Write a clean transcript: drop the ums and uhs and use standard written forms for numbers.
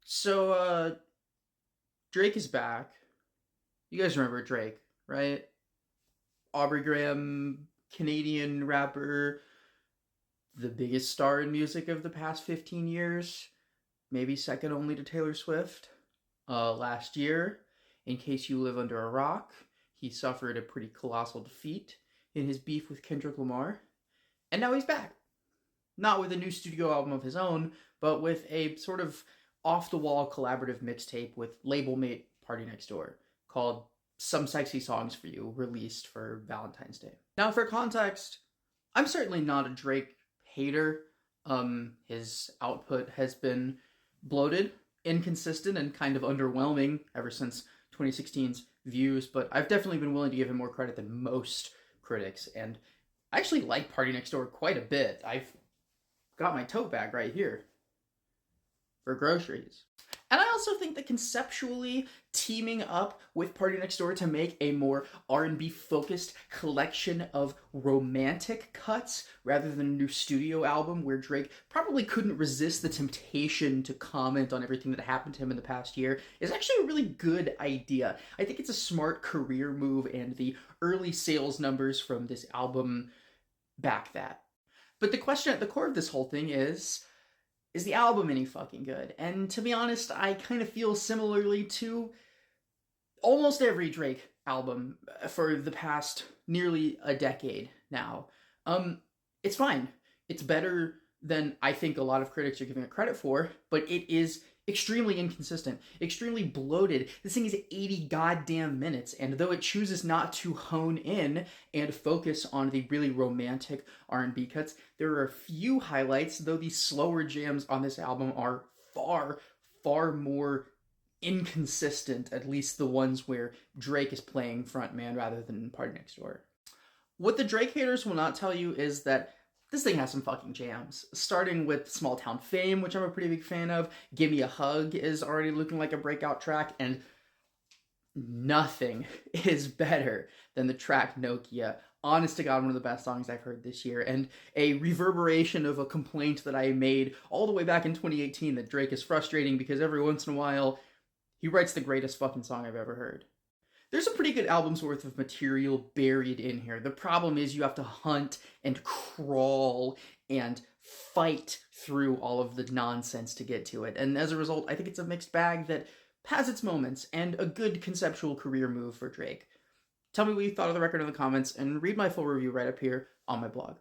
So, Drake is back. You guys remember Drake, right? Aubrey Graham, Canadian rapper, the biggest star in music of the past 15 years, maybe second only to Taylor Swift. Last year, in case you live under a rock, he suffered a pretty colossal defeat in his beef with Kendrick Lamar, and now he's back. Not with a new studio album of his own, but with a sort of off the wall collaborative mixtape with label mate Party Next Door called Some Sexy Songs for You, released for Valentine's Day. Now, for context, I'm certainly not a Drake hater. His output has been bloated, inconsistent, and kind of underwhelming ever since 2016's Views, but I've definitely been willing to give him more credit than most critics, and I actually like Party Next Door quite a bit. I've got my tote bag right here for groceries. And I also think that conceptually teaming up with Party Next Door to make a more R&B focused collection of romantic cuts rather than a new studio album where Drake probably couldn't resist the temptation to comment on everything that happened to him in the past year is actually a really good idea. I think it's a smart career move, and the early sales numbers from this album back that. But the question at the core of this whole thing is the album any fucking good? And to be honest, I kind of feel similarly to almost every Drake album for the past nearly a decade now. It's fine. It's better than I think a lot of critics are giving it credit for, but it is extremely inconsistent, extremely bloated. This thing is 80 goddamn minutes, and though it chooses not to hone in and focus on the really romantic R&B cuts, there are a few highlights, though the slower jams on this album are far, far more inconsistent, at least the ones where Drake is playing frontman rather than Party Next Door. What the Drake haters will not tell you is that this thing has some fucking jams. Starting with Small Town Fame, which I'm a pretty big fan of. Gimme a Hug is already looking like a breakout track, and nothing is better than the track Nokia. Honest to God, one of the best songs I've heard this year, and a reverberation of a complaint that I made all the way back in 2018 that Drake is frustrating because every once in a while he writes the greatest fucking song I've ever heard. There's a pretty good album's worth of material buried in here. The problem is you have to hunt and crawl and fight through all of the nonsense to get to it. And as a result, I think it's a mixed bag that has its moments and a good conceptual career move for Drake. Tell me what you thought of the record in the comments and read my full review right up here on my blog.